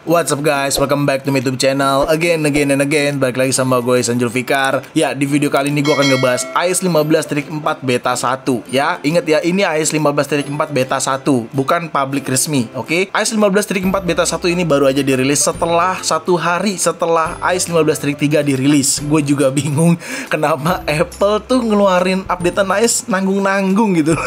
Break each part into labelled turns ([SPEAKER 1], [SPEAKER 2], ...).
[SPEAKER 1] What's up guys, welcome back to my YouTube channel again. Balik lagi sama gue Sanjul Fikar. Ya, di video kali ini gue akan ngebahas iOS 15.4 beta 1. Ya, inget ya, ini iOS 15.4 beta 1, bukan public resmi, oke? iOS 15.4 beta 1 ini baru aja dirilis setelah 1 hari setelah iOS 15.3 dirilis. Gue juga bingung kenapa Apple tuh ngeluarin updatean iOS nanggung-nanggung gitu.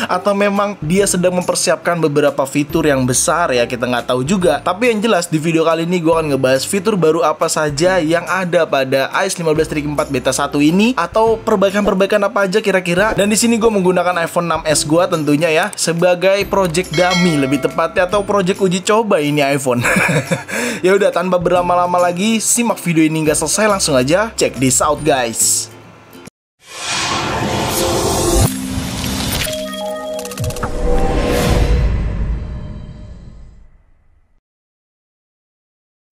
[SPEAKER 1] Atau memang dia sedang mempersiapkan beberapa fitur yang besar ya, kita nggak tahu juga. Tapi yang jelas di video kali ini gue akan ngebahas fitur baru apa saja yang ada pada iOS 15.4 beta 1 ini, atau perbaikan-perbaikan apa aja kira-kira. Dan di sini gue menggunakan iPhone 6s gue tentunya ya, sebagai project dummy lebih tepatnya, atau project uji coba ini iPhone. Ya udah, tanpa berlama-lama lagi, simak video ini nggak selesai, langsung aja check this out guys.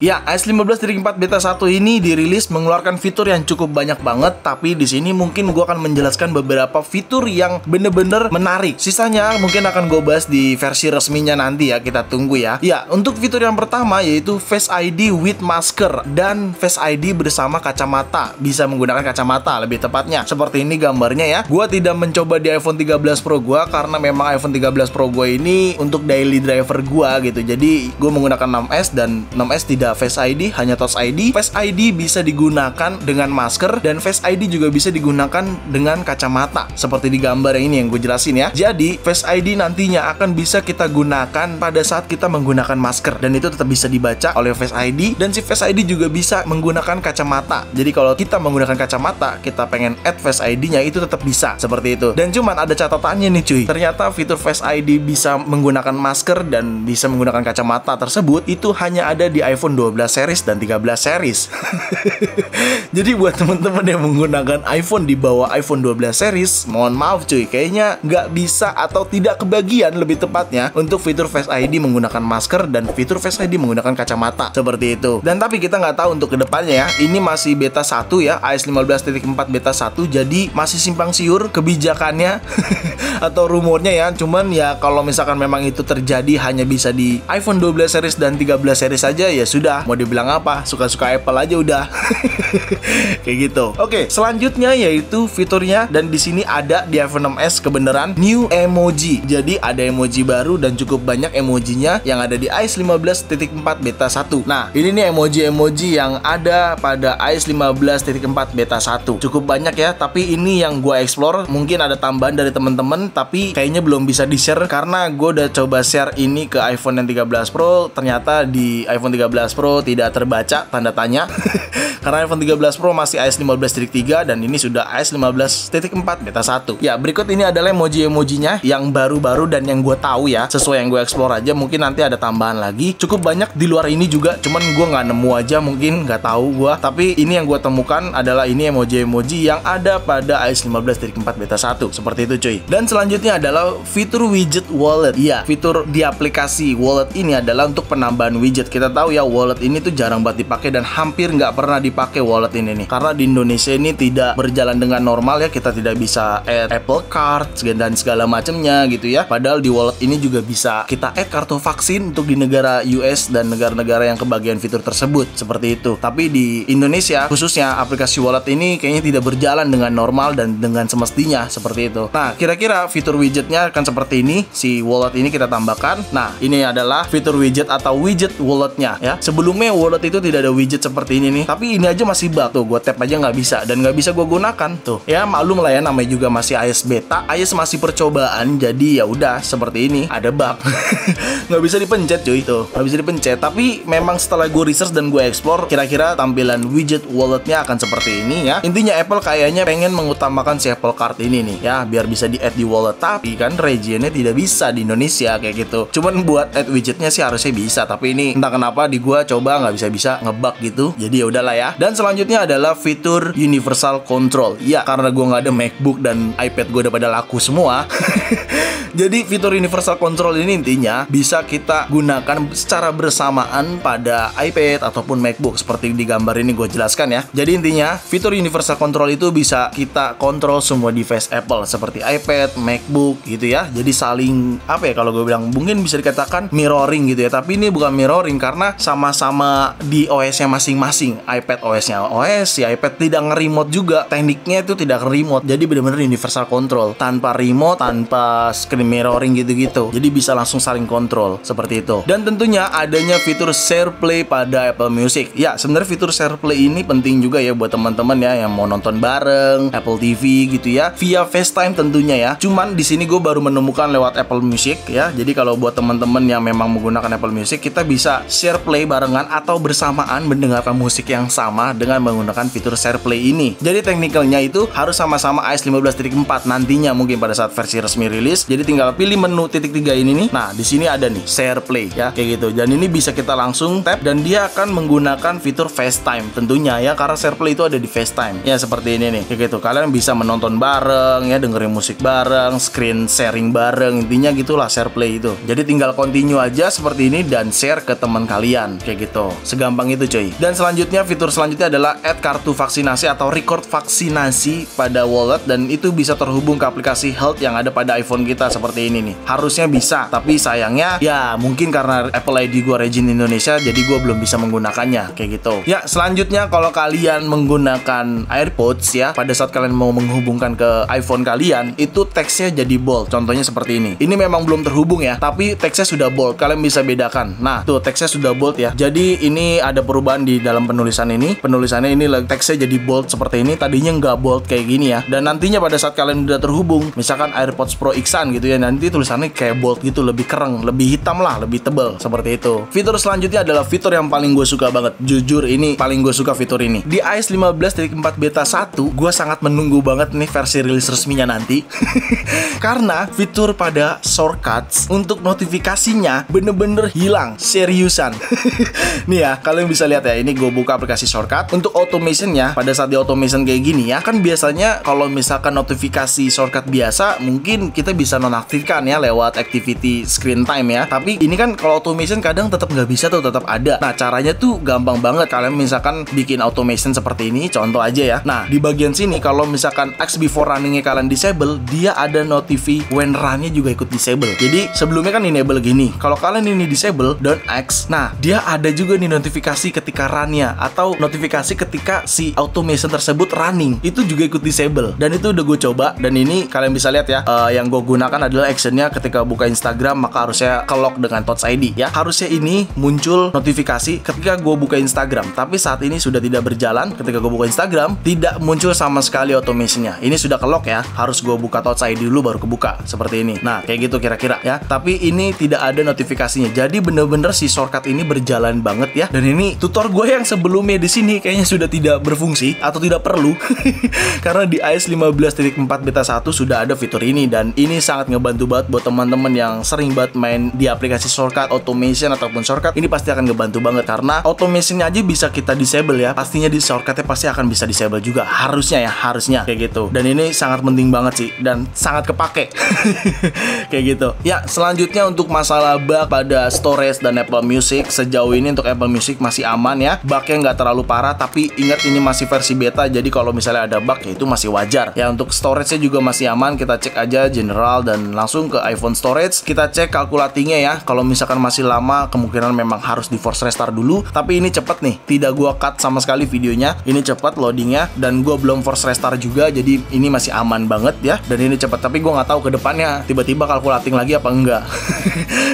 [SPEAKER 1] Ya, iOS 15.4 beta 1 ini dirilis mengeluarkan fitur yang cukup banyak banget, tapi di sini mungkin gue akan menjelaskan beberapa fitur yang bener-bener menarik. Sisanya mungkin akan gue bahas di versi resminya nanti ya, kita tunggu ya. Ya, untuk fitur yang pertama yaitu Face ID with masker dan Face ID bersama kacamata. Bisa menggunakan kacamata lebih tepatnya. Seperti ini gambarnya ya. Gue tidak mencoba di iPhone 13 Pro gue karena memang iPhone 13 Pro gue ini untuk daily driver gue gitu. Jadi gue menggunakan 6s dan 6s tidak Face ID, hanya Touch ID. Face ID bisa digunakan dengan masker dan Face ID juga bisa digunakan dengan kacamata. Seperti di gambar ini yang gue jelasin ya. Jadi Face ID nantinya akan bisa kita gunakan pada saat kita menggunakan masker, dan itu tetap bisa dibaca oleh Face ID. Dan si Face ID juga bisa menggunakan kacamata. Jadi kalau kita menggunakan kacamata, kita pengen add Face ID-nya, itu tetap bisa seperti itu. Dan cuman ada catatannya nih cuy. Ternyata fitur Face ID bisa menggunakan masker dan bisa menggunakan kacamata tersebut itu hanya ada di iPhone 12 series dan 13 series. Jadi buat teman-teman yang menggunakan iPhone di bawah iPhone 12 series, mohon maaf cuy, kayaknya nggak bisa atau tidak kebagian lebih tepatnya untuk fitur Face ID menggunakan masker dan fitur Face ID menggunakan kacamata, seperti itu. Dan tapi kita nggak tahu untuk kedepannya ya. Ini masih beta 1 ya, iOS 15.4 beta 1, jadi masih simpang siur kebijakannya atau rumornya ya. Cuman ya kalau misalkan memang itu terjadi hanya bisa di iPhone 12 series dan 13 series saja, ya sudah, mau dibilang apa, suka-suka Apple aja udah. Kayak gitu. Oke, selanjutnya yaitu fiturnya, dan di sini ada di iPhone 6s kebenaran new emoji. Jadi ada emoji baru dan cukup banyak emojinya yang ada di iOS 15.4 beta 1. Nah, ini nih emoji-emoji yang ada pada iOS 15.4 beta 1. Cukup banyak ya, tapi ini yang gue explore. Mungkin ada tambahan dari teman-teman, tapi kayaknya belum bisa di-share karena gue udah coba share ini ke iPhone yang 13 Pro. Ternyata di iPhone 13 Pro tidak terbaca tanda tanya. Karena iPhone 13 Pro masih iOS 15.3 dan ini sudah iOS 15.4 beta 1. Ya, berikut ini adalah emoji-emojinya yang baru-baru dan yang gue tahu ya, sesuai yang gue explore aja. Mungkin nanti ada tambahan lagi. Cukup banyak di luar ini juga, cuman gue nggak nemu aja, mungkin nggak tahu gue. Tapi ini yang gue temukan adalah ini emoji-emoji yang ada pada iOS 15.4 beta 1. Seperti itu cuy. Dan selanjutnya adalah fitur widget wallet. Ya, fitur di aplikasi wallet ini adalah untuk penambahan widget. Kita tahu ya, wallet ini tuh jarang banget dipakai dan hampir nggak pernah dipakai wallet ini nih, karena di Indonesia ini tidak berjalan dengan normal ya. Kita tidak bisa add Apple Card dan segala macamnya gitu ya. Padahal di wallet ini juga bisa kita add kartu vaksin untuk di negara US dan negara-negara yang kebagian fitur tersebut, seperti itu. Tapi di Indonesia khususnya aplikasi wallet ini kayaknya tidak berjalan dengan normal dan dengan semestinya, seperti itu. Nah, kira-kira fitur widgetnya akan seperti ini. Si wallet ini kita tambahkan. Nah, ini adalah fitur widget atau widget walletnya ya. Sebelumnya wallet itu tidak ada widget seperti ini nih, tapi ini aja masih bug tuh. Gue tap aja nggak bisa dan nggak bisa gue gunakan tuh. Ya maklum lah ya, namanya juga masih iOS beta, iOS masih percobaan, jadi ya udah seperti ini, ada bug. Nggak bisa dipencet cuy, tuh nggak bisa dipencet. Tapi memang setelah gue research dan gue explore, kira-kira tampilan widget walletnya akan seperti ini ya. Intinya Apple kayaknya pengen mengutamakan si Apple Card ini nih ya, biar bisa di add di wallet. Tapi kan regionnya tidak bisa di Indonesia kayak gitu. Cuman buat add widgetnya sih harusnya bisa, tapi ini entah kenapa di gua coba nggak bisa ngebug gitu. Jadi ya udahlah ya. Dan selanjutnya adalah fitur Universal Control. Ya, karena gua nggak ada MacBook dan iPad gua udah pada laku semua. Jadi fitur universal control ini intinya bisa kita gunakan secara bersamaan pada iPad ataupun MacBook seperti di gambar ini gue jelaskan ya. Jadi intinya fitur universal control itu bisa kita kontrol semua device Apple seperti iPad, MacBook gitu ya. Jadi saling apa ya, kalau gue bilang mungkin bisa dikatakan mirroring gitu ya. Tapi ini bukan mirroring karena sama-sama di OS-nya masing-masing. iPad OS-nya OS, si iPad tidak nge-remote juga. Tekniknya itu tidak remote. Jadi benar-benar universal control tanpa remote, tanpa screen mirroring gitu-gitu. Jadi bisa langsung saling kontrol seperti itu. Dan tentunya adanya fitur SharePlay pada Apple Music. Ya, sebenarnya fitur SharePlay ini penting juga ya buat teman-teman ya yang mau nonton bareng Apple TV gitu ya, via FaceTime tentunya ya. Cuman di sini gue baru menemukan lewat Apple Music ya. Jadi kalau buat teman-teman yang memang menggunakan Apple Music, kita bisa SharePlay barengan atau bersamaan mendengarkan musik yang sama dengan menggunakan fitur SharePlay ini. Jadi teknikalnya itu harus sama-sama iOS 15.4 nantinya mungkin pada saat versi resmi rilis. Jadi tinggal pilih menu titik 3 ini nih. Nah, di sini ada nih SharePlay ya, kayak gitu. Dan ini bisa kita langsung tap dan dia akan menggunakan fitur FaceTime tentunya ya, karena SharePlay itu ada di FaceTime. Ya seperti ini nih, kayak gitu. Kalian bisa menonton bareng ya, dengerin musik bareng, screen sharing bareng. Intinya gitulah SharePlay itu. Jadi tinggal continue aja seperti ini dan share ke teman kalian kayak gitu. Segampang itu cuy. Dan selanjutnya fitur selanjutnya adalah add kartu vaksinasi atau record vaksinasi pada wallet, dan itu bisa terhubung ke aplikasi Health yang ada pada iPhone kita seperti ini nih. Harusnya bisa, tapi sayangnya ya mungkin karena Apple ID gua region Indonesia jadi gua belum bisa menggunakannya kayak gitu. Ya, selanjutnya kalau kalian menggunakan AirPods ya, pada saat kalian mau menghubungkan ke iPhone kalian, itu teksnya jadi bold. Contohnya seperti ini. Ini memang belum terhubung ya, tapi teksnya sudah bold. Kalian bisa bedakan. Nah, tuh teksnya sudah bold ya. Jadi ini ada perubahan di dalam penulisan ini. Penulisannya ini teksnya jadi bold seperti ini. Tadinya nggak bold kayak gini ya. Dan nantinya pada saat kalian udah terhubung, misalkan AirPods Pro X-an gitu ya, nanti tulisannya kayak bold gitu, lebih kereng, lebih hitam lah, lebih tebel seperti itu. Fitur selanjutnya adalah fitur yang paling gue suka banget. Jujur ini paling gue suka fitur ini. Di iOS 15.4 beta 1, gue sangat menunggu banget nih versi rilis resminya nanti. Karena fitur pada shortcuts untuk notifikasinya bener-bener hilang, seriusan. Nih ya, kalian bisa lihat ya, ini gue buka aplikasi shortcut. Untuk automationnya, pada saat di automation kayak gini ya, kan biasanya kalau misalkan notifikasi shortcut biasa, mungkin kita bisa nonaktifkan ya lewat activity screen time ya. Tapi ini kan kalau automation kadang tetap nggak bisa tuh, tetap ada. Nah, caranya tuh gampang banget. Kalian misalkan bikin automation seperti ini, contoh aja ya. Nah, di bagian sini kalau misalkan X before runningnya kalian disable, dia ada notifi when run-nya juga ikut disable. Jadi sebelumnya kan enable gini. Kalau kalian ini disable don't X, nah dia ada juga nih notifikasi ketika run-nya atau notifikasi ketika si automation tersebut running, itu juga ikut disable. Dan itu udah gue coba, dan ini kalian bisa lihat ya, yang gue gunakan adalah actionnya ketika buka Instagram maka harusnya ke-lock dengan Touch ID ya. Harusnya ini muncul notifikasi ketika gue buka Instagram, tapi saat ini sudah tidak berjalan. Ketika gue buka Instagram tidak muncul sama sekali automationnya. Ini sudah ke-lock ya, harus gue buka Touch ID dulu baru kebuka seperti ini. Nah kayak gitu kira-kira ya. Tapi ini tidak ada notifikasinya. Jadi bener-bener si shortcut ini berjalan banget ya. Dan ini tutor gue yang sebelumnya di sini kayaknya sudah tidak berfungsi atau tidak perlu. Karena di iOS 15.4 beta 1 sudah ada fitur ini, dan ini sangat ngebantu banget buat teman-teman yang sering banget main di aplikasi shortcut, automation ataupun shortcut. Ini pasti akan ngebantu banget karena automationnya aja bisa kita disable ya. Pastinya di shortcutnya pasti akan bisa disable juga. Harusnya ya, harusnya kayak gitu. Dan ini sangat penting banget sih dan sangat kepake. Kayak gitu. Ya, selanjutnya untuk masalah bug pada storage dan Apple Music, sejauh ini untuk Apple Music masih aman ya. Bugnya nggak terlalu parah, tapi ingat ini masih versi beta, jadi kalau misalnya ada bug ya itu masih wajar. Ya, untuk storage-nya juga masih aman. Kita cek aja general dan langsung ke iPhone storage. Kita cek kalkulatingnya ya. Kalau misalkan masih lama, kemungkinan memang harus di force restart dulu. Tapi ini cepet nih, tidak gua cut sama sekali videonya. Ini cepet loadingnya dan gua belum force restart juga, jadi ini masih aman banget ya. Dan ini cepet, tapi gua nggak tahu ke depannya tiba-tiba kalkulating lagi apa enggak.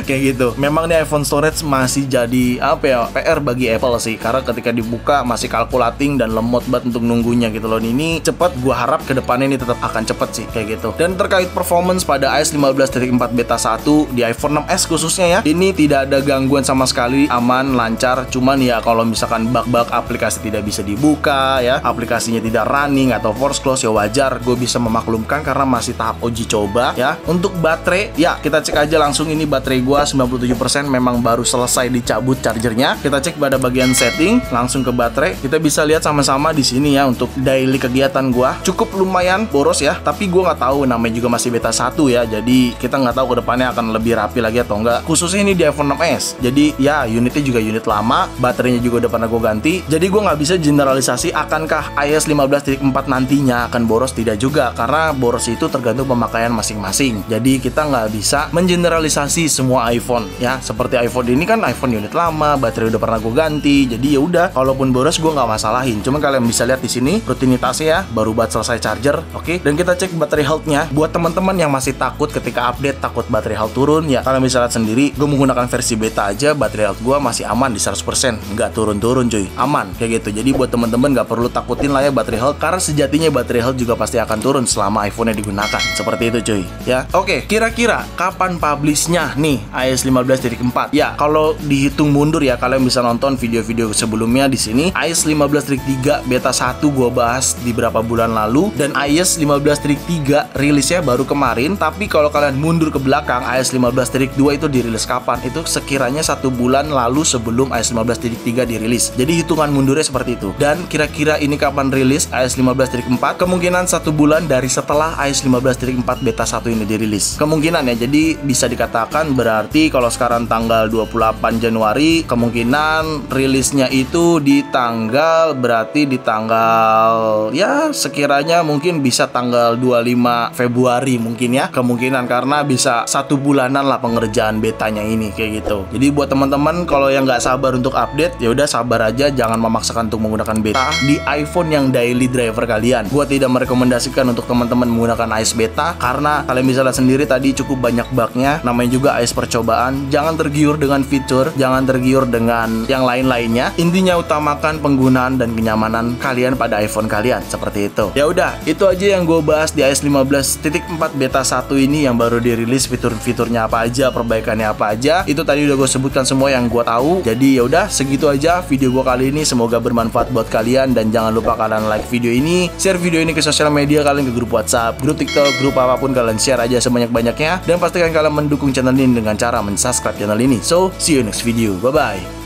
[SPEAKER 1] Kayak gitu. Memang nih iPhone storage masih jadi apa ya, PR bagi Apple sih, karena ketika dibuka masih kalkulating dan lemot banget untuk nunggunya gitu loh. Ini cepet, gua harap ke depannya ini tetap akan cepet sih kayak gitu. Dan terkait performance pada iOS 15.4 beta 1 di iPhone 6s khususnya ya, ini tidak ada gangguan sama sekali, aman, lancar. Cuman ya kalau misalkan bug-bug aplikasi tidak bisa dibuka ya, aplikasinya tidak running atau force close ya wajar, gue bisa memaklumkan karena masih tahap uji coba ya. Untuk baterai ya, kita cek aja langsung. Ini baterai gue 97%, memang baru selesai dicabut chargernya. Kita cek pada bagian setting, langsung ke baterai. Kita bisa lihat sama-sama di sini ya. Untuk daily kegiatan gue cukup lumayan boros ya, tapi gue nggak tahu, namanya juga masih beta 1 ya, Jadi kita nggak tahu kedepannya akan lebih rapi lagi atau enggak. Khususnya ini di iPhone 6s. Jadi ya unitnya juga unit lama, baterainya juga udah pernah gue ganti. Jadi gue nggak bisa generalisasi akankah iOS 15.4 nantinya akan boros, tidak juga, karena boros itu tergantung pemakaian masing-masing. Jadi kita nggak bisa mengeneralisasi semua iPhone ya. Seperti iPhone ini kan iPhone unit lama, baterai udah pernah gue ganti. Jadi ya udah, kalaupun boros gue nggak masalahin. Cuma kalian bisa lihat di sini rutinitasnya ya, baru buat selesai charger, oke? Dan kita cek baterai health-nya. Buat teman-teman yang masih takut ketika update, takut baterai health turun, ya kalian bisa lihat sendiri. Gue menggunakan versi beta aja, baterai health gue masih aman di 100%, nggak turun-turun cuy, aman kayak gitu. Jadi buat teman-teman nggak perlu takutin lah ya baterai health, karena sejatinya baterai health juga pasti akan turun selama iPhone-nya digunakan. Seperti itu cuy, ya. Oke, kira-kira kapan publish-nya nih iOS 15.4? Ya, kalau dihitung mundur ya, kalian bisa nonton video-video sebelumnya di sini. iOS 15.3 beta 1 gue bahas di berapa bulan lalu, dan iOS 15.3 rilisnya baru kemarin. Tapi kalau kalian mundur ke belakang, iOS 15.2 itu dirilis kapan? Itu sekiranya 1 bulan lalu sebelum iOS 15.3 dirilis. Jadi hitungan mundurnya seperti itu. Dan kira-kira ini kapan rilis iOS 15.4? Kemungkinan 1 bulan dari setelah iOS 15.4 beta 1 ini dirilis. Kemungkinan ya, jadi bisa dikatakan berarti kalau sekarang tanggal 28 Januari, kemungkinan rilisnya itu di tanggal, berarti di tanggal ya sekiranya mungkin bisa tanggal 25 Februari mungkin ya, kemungkinan, karena bisa 1 bulanan lah pengerjaan betanya ini kayak gitu. Jadi buat teman-teman kalau yang nggak sabar untuk update, ya udah sabar aja, jangan memaksakan untuk menggunakan beta di iPhone yang daily driver kalian. Gua tidak merekomendasikan untuk teman-teman menggunakan iOS beta, karena kalian bisa lihat sendiri tadi cukup banyak bugnya. Namanya juga iOS percobaan. Jangan tergiur dengan fitur, jangan tergiur dengan yang lain-lainnya. Intinya utamakan penggunaan dan kenyamanan kalian pada iPhone kalian, seperti itu. Ya udah, itu aja yang gue bahas di iOS 15.4 beta 1 ini yang baru dirilis. Fitur-fiturnya apa aja, perbaikannya apa aja, itu tadi udah gue sebutkan semua yang gue tahu. Jadi ya udah, segitu aja video gue kali ini. Semoga bermanfaat buat kalian, dan jangan lupa kalian like video ini, share video ini ke sosial media kalian, ke grup WhatsApp, grup TikTok, grup apapun, kalian share aja sebanyak-banyaknya, dan pastikan kalian mendukung channel ini dengan cara mensubscribe channel ini. So, see you next video. Bye bye.